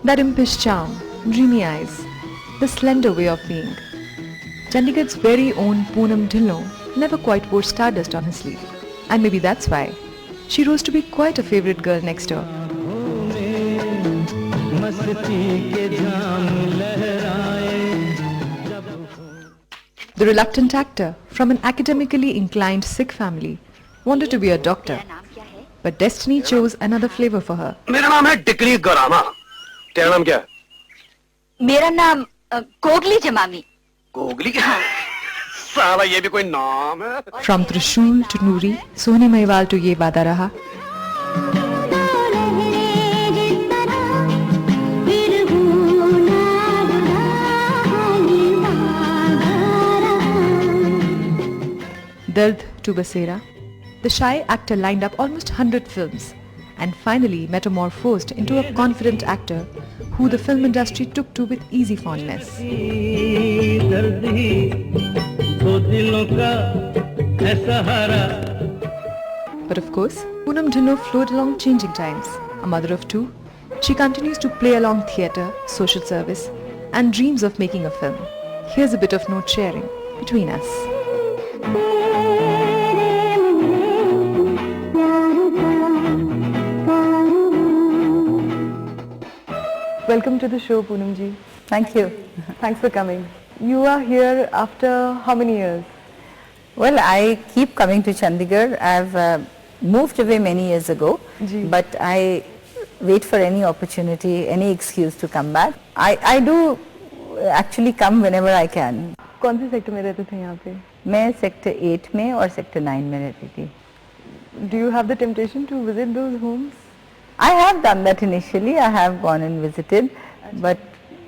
That impish charm, dreamy eyes, the slender way of being. Chandigarh's very own Poonam Dhillon never quite wore stardust on his sleeve. And maybe that's why she rose to be quite a favorite girl next door. The reluctant actor from an academically inclined Sikh family wanted to be a doctor, but destiny chose another flavor for her. मेरा नाम है टिकरी गरामा। तेरा नाम क्या है? मेरा नाम कोगली जमामी। कोगली? साला ये भी कोई नाम है? From Trishul to Noori, Sohni Mahewal to Ye Wada Raha. Dard to Basera. The shy actor lined up almost 100 films and finally metamorphosed into a confident actor who the film industry took to with easy fondness. But of course, Poonam Dhillon flowed along changing times. A mother of two, she continues to play along theatre, social service and dreams of making a film. Here's a bit of note sharing between us. Welcome to the show, Poonam ji. Thank you. Thanks for coming. You are here after how many years? Well, I keep coming to Chandigarh. I've moved away many years ago, but I wait for any opportunity, any excuse to come back. I do actually come whenever I can. कौन से sector में रहते थे यहाँ पे? मैं sector 8 में और सेक्टर 9 में रहती थी. Do you have the temptation to visit those homes? I have done that initially. I have gone and visited, but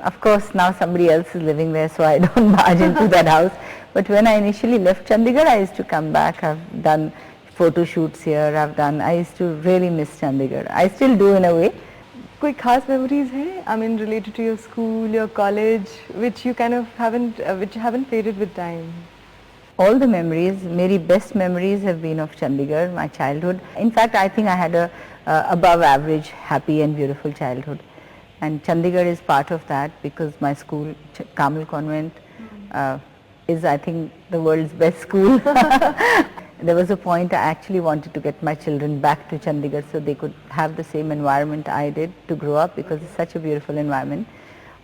of course now somebody else is living there, so I don't barge into that house. But when I initially left Chandigarh, I used to come back. I've done photo shoots here. I used to really miss Chandigarh. I still do in a way. कोई खास memories है? I mean, related to your school, your college, which you kind of haven't faded with time. All the memories, my best memories have been of Chandigarh, my childhood. In fact, I think I had a above average, happy and beautiful childhood. And Chandigarh is part of that because my school, Carmel Convent, is I think the world's best school. There was a point I actually wanted to get my children back to Chandigarh so they could have the same environment I did to grow up because it's such a beautiful environment.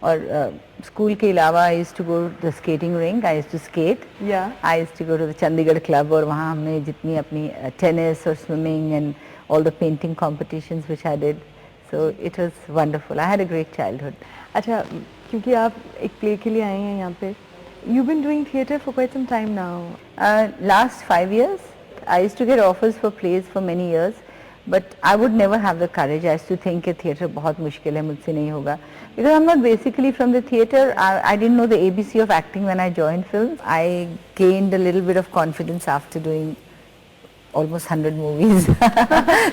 Or school ke ilawa, I used to go to the skating rink. I used to skate. Yeah. I used to go to the Chandigarh club और वहाँ हमने जितनी अपनी tennis or swimming and all the painting competitions which I did. So it was wonderful. I had a great childhood. अच्छा, क्योंकि आप एक play के लिए आए हैं यहाँ पे. You've been doing theatre for quite some time now. Last 5 years, I used to get offers for plays for many years, but I would never have the courage. I used to think that theatre बहुत मुश्किल है, मुझसे नहीं होगा. Because I'm not basically from the theatre. I didn't know the ABC of acting when I joined films. I gained a little bit of confidence after doing almost 100 movies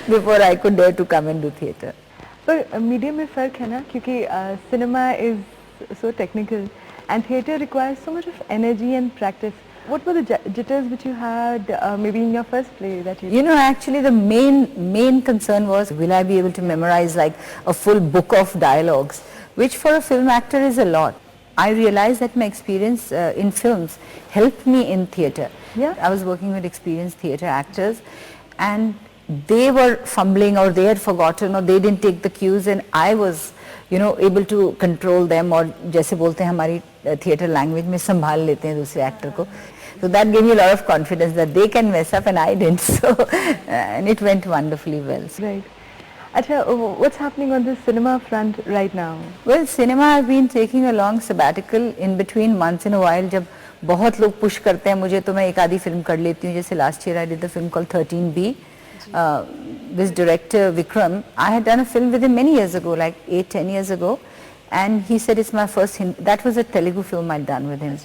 before I could dare to come and do theatre. पर media में फ़र्क है ना, क्योंकि cinema is so technical and theatre requires so much of energy and practice. What were the jitters which you had maybe in your first play that you did? You know, actually the main concern was, will I be able to memorize like a full book of dialogues, which for a film actor is a lot. I realized that my experience in films helped me in theatre. Yeah. I was working with experienced theatre actors and they were fumbling or they had forgotten or they didn't take the cues and I was, you know, able to control them और जैसे बोलते हैं हमारी theatre language में संभाल लेते हैं दूसरे actor को. So that gave me a lot of confidence that they can mess up and I didn't. So and it went wonderfully well. Right. Acha, what's happening on the cinema front right now? Well, cinema I've been taking a long sabbatical in between once in a while. जब बहुत लोग push करते हैं मुझे तो मैं एक आधी film कर लेती हूँ. जैसे last year I did the film called 13B. This director Vikram, I had done a film with him many years ago, like 8-10 years ago, and he said it's my first that was a Telugu film I'd done with him.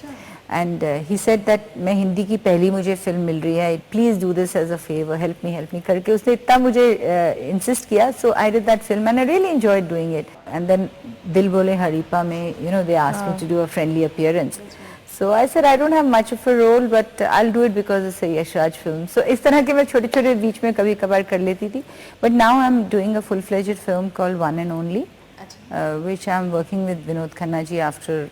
And he said that मैं हिंदी की पहली मुझे film मिल रही है, please do this as a favor, help me करके उसने इतना मुझे insist किया. So I did that film and I really enjoyed doing it. And then दिल बोले हरीपा में, you know, they asked me to do a friendly appearance. So I said I don't have much of a role, but I'll do it because it's a Yash Raj film. So इस तरह के मैं छोटे-छोटे बीच में कभी कभार कर लेती थी. But now I'm doing a full-fledged film called One and Only, which I'm working with Vinod Khanna ji after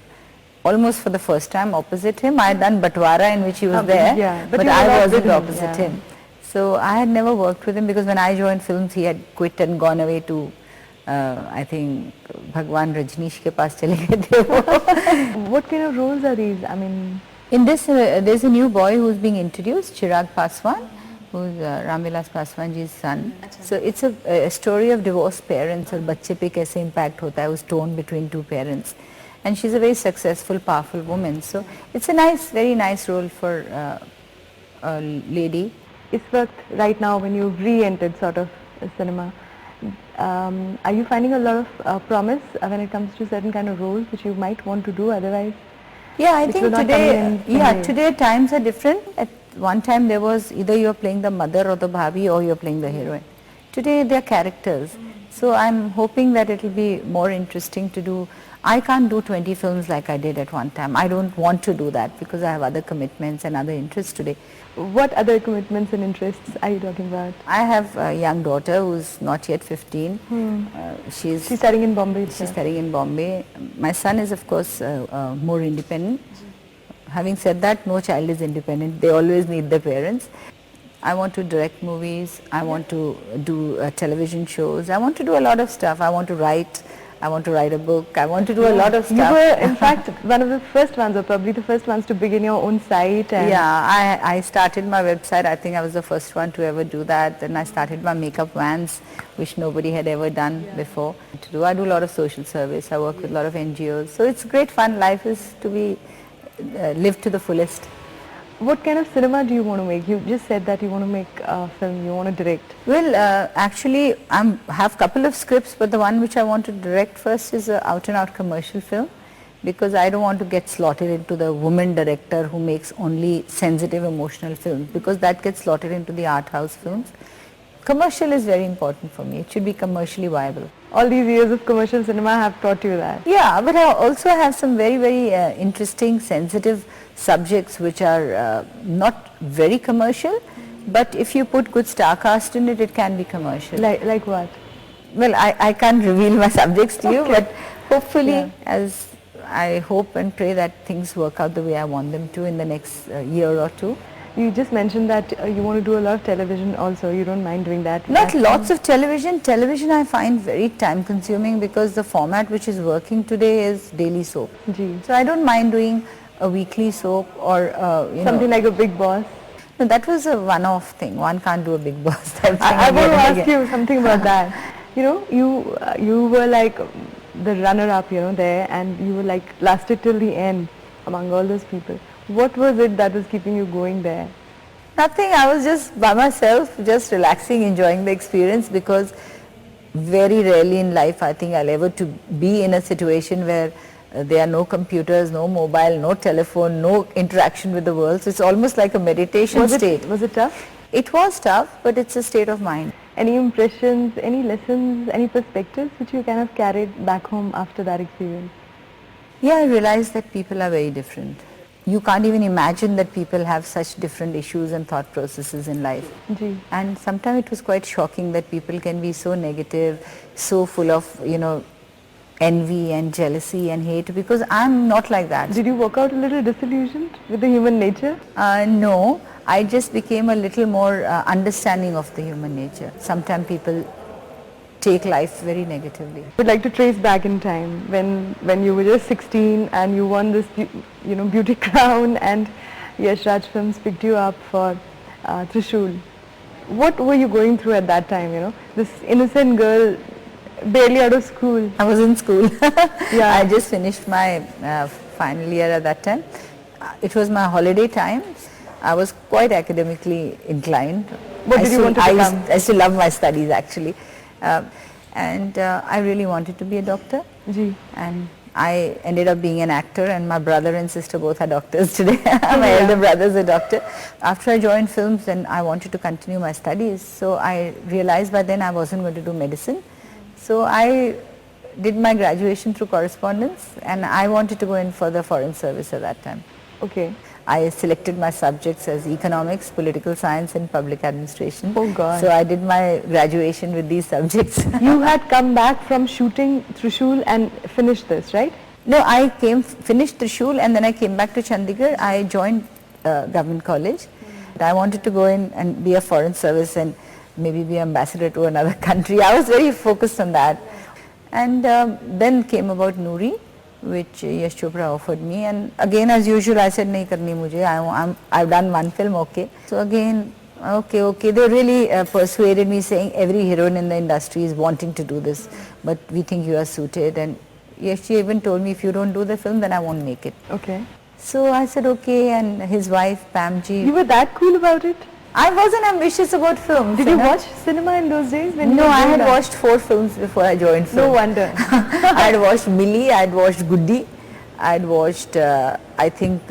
almost for the first time opposite him. I had done Batwara in which he was there, yeah, but but you I were not wasn't with him, opposite yeah. him. So I had never worked with him because when I joined films, he had quit and gone away to, I think, Bhagwan Rajneesh ke paas chale gaye the wo. What kind of roles are these? I mean, In this, there's a new boy who's being introduced, Chirag Paswan, who's Ramvilas Paswan ji's son. So it's a story of divorced parents और बच्चे पे कैसे impact होता है उस tone between two parents. And she's a very successful, powerful woman. So it's a nice, very nice role for a lady. इस वक्त right now when you've re-entered sort of cinema, are you finding a lot of promise when it comes to certain kind of roles which you might want to do otherwise? Yeah, I Which think were not today, coming in yeah, way. today times are different. At one time there was either you're playing the mother or the bhabhi or you're playing the heroine. Today they're characters. So I'm hoping that it will be more interesting to do. I can't do 20 films like I did at one time. I don't want to do that because I have other commitments and other interests today. What other commitments and interests are you talking about? I have a young daughter who's not yet 15. She's studying in Bombay. She's studying in Bombay. My son is of course more independent. Having said that, no child is independent. They always need their parents. I want to direct movies. I want to do television shows. I want to do a lot of stuff. I want to write. I want to write a book. I want to do a lot of stuff. You were in fact one of the first ones, or probably the first ones to begin your own site. And Yeah, I started my website. I think I was the first one to ever do that. Then I started my makeup vans, which nobody had ever done before. I do a lot of social service. I work with a lot of NGOs. So it's great fun. Life is to be lived to the fullest. What kind of cinema do you want to make? You just said that you want to make a film, you want to direct. Well, actually, I have a couple of scripts, but the one which I want to direct first is an out-and-out commercial film, because I don't want to get slotted into the woman director who makes only sensitive, emotional films, because that gets slotted into the art house films. Commercial is very important for me. It should be commercially viable. All these years of commercial cinema have taught you that. Yeah, but I also have some very, very interesting, sensitive subjects which are not very commercial, but if you put good star cast in it, it can be commercial. Like what? Well, I can't reveal my subjects to you, but hopefully, Yeah. as I hope and pray that things work out the way I want them to in the next year or two. You just mentioned that you want to do a lot of television also. You don't mind doing that. Not lots of television. Television I find very time consuming because the format which is working today is daily soap. Gee. So I don't mind doing a weekly soap or Something like a Big Boss. No, that was a one-off thing. One can't do a Big Boss type thing. I want to again and ask again. you something about that. You know, you were like the runner-up, there, and you were like lasted till the end among all those people. What was it that was keeping you going there? Nothing. I was just by myself, just relaxing, enjoying the experience, because very rarely in life I think I'll ever to be in a situation where there are no computers, no mobile, no telephone, no interaction with the world. So it's almost like a meditation state. Was it tough? It was tough, but it's a state of mind. Any impressions, any lessons, any perspectives which you kind of carried back home after that experience? Yeah, I realized that people are very different. You can't even imagine that people have such different issues and thought processes in life. Gee. And sometimes it was quite shocking that people can be so negative, so full of, envy and jealousy and hate, because I'm not like that. Did you walk out a little disillusioned with the human nature? No, I just became a little more understanding of the human nature. Sometimes people take life very negatively. I would like to trace back in time when you were just 16 and you won this beauty crown and Yash Raj Films picked you up for Trishul. What were you going through at that time, this innocent girl barely out of school? I was in school. Yeah. I just finished my final year at that time. It was my holiday time. I was quite academically inclined. What did you want to become? I used to love my studies actually. And I really wanted to be a doctor. Gee. And I ended up being an actor, and my brother and sister both are doctors today. My elder brother is a doctor. After I joined films, then I wanted to continue my studies. So I realized by then I wasn't going to do medicine. So I did my graduation through correspondence, and I wanted to go in for the foreign service at that time. Okay. I selected my subjects as economics, political science and public administration. Oh God. So I did my graduation with these subjects. You had come back from shooting Trishul and finished this, right? No, I finished Trishul and then I came back to Chandigarh. I joined government college. I wanted to go in and be a foreign service and maybe be ambassador to another country. I was very focused on that. And then came about Noori, which Yash Chopra offered me, and again as usual I said nahi karni mujhe, I've done one film, okay. So again, okay, they really persuaded me saying every heroine in the industry is wanting to do this, but we think you are suited, and Yash even told me if you don't do the film then I won't make it. Okay. So I said okay, and his wife Pamji. You were that cool about it? I wasn't ambitious about films. Did you watch cinema in those days? When No, you were I doing had that? watched 4 films before I joined film. No wonder. I had watched Millie, I had watched Goody, I had watched, I think,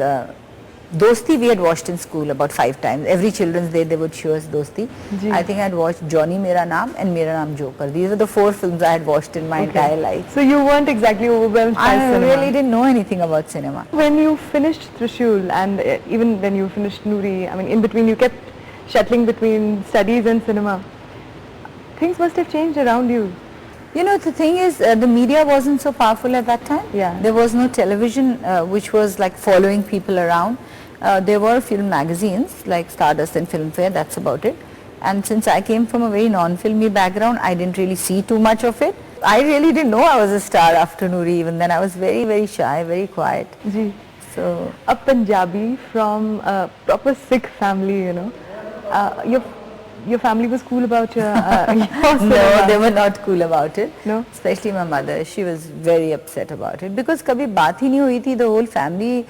Dosti we had watched in school about 5 times. Every Children's Day they would show us Dosti. Ji. I think I had watched Johnny Mera Naam and Mera Naam Joker. These were the 4 films I had watched in my entire life. So you weren't exactly overwhelmed by I cinema. really didn't know anything about cinema. When you finished Trishul and even when you finished Noori, I mean in between you kept shuttling between studies and cinema. Things must have changed around you. You know, the thing is, the media wasn't so powerful at that time. Yeah. There was no television which was like following people around. There were film magazines like Stardust and Filmfare, that's about it. And since I came from a very non-filmy background, I didn't really see too much of it. I really didn't know I was a star after Noori. Even then I was very, very shy, very quiet. Ji. So, A Punjabi from a proper Sikh family, you know. Your family was cool about your no, cinema. they were not cool about it. No? Especially my mother, she was very upset about it because kabhi baat hi nahi hui thi. The whole family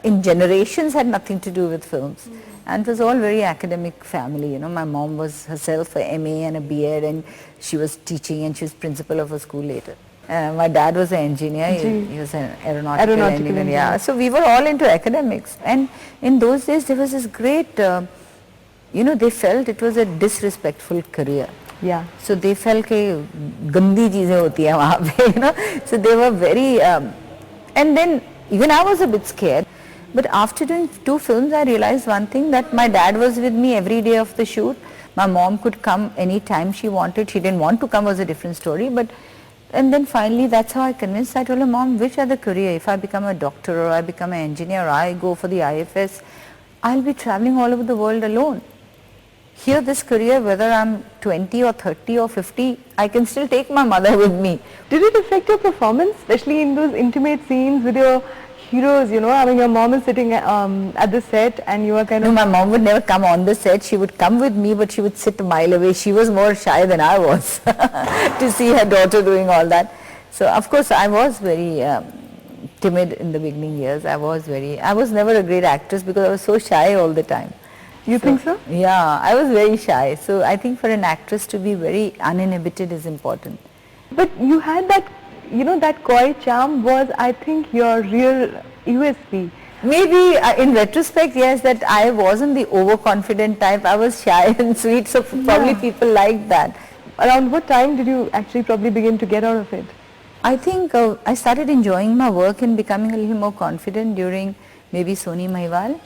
in generations had nothing to do with films. And it was all very academic family, you know. My mom was herself a MA and a B.Ed and she was teaching and she was principal of a school later. My dad was an engineer, he was an aeronautical engineer. Yeah. So we were all into academics, and in those days there was this great, you know, they felt it was a disrespectful career. Yeah. So they felt कि गंदी चीजें होती हैं वहाँ पे, you know. So they were very, and then even I was a bit scared. But after doing 2 films, I realized one thing, that my dad was with me every day of the shoot. My mom could come anytime she wanted. She didn't want to come, was a different story. But and then finally, that's how I convinced. I told her, Mom, which other career? If I become a doctor or I become an engineer or I go for the IFS, I'll be traveling all over the world alone. Here, this career, whether I'm 20 or 30 or 50, I can still take my mother with me. Did it affect your performance, especially in those intimate scenes with your heroes, you know? I mean, your mom is sitting at the set and you are kind No, of... my mom would never come on the set. She would come with me, but she would sit a mile away. She was more shy than I was to see her daughter doing all that. So, of course, I was very timid in the beginning years. I was never a great actress because I was so shy all the time. You think so? Yeah, I was very shy. So, I think for an actress to be very uninhibited is important. But you had that, you know, that coy charm was, I think, your real USP. Maybe in retrospect, yes, that I wasn't the overconfident type. I was shy and sweet, so probably people liked that. Around what time did you actually probably begin to get out of it? I think I started enjoying my work and becoming a little more confident during maybe Soni Mahiwal.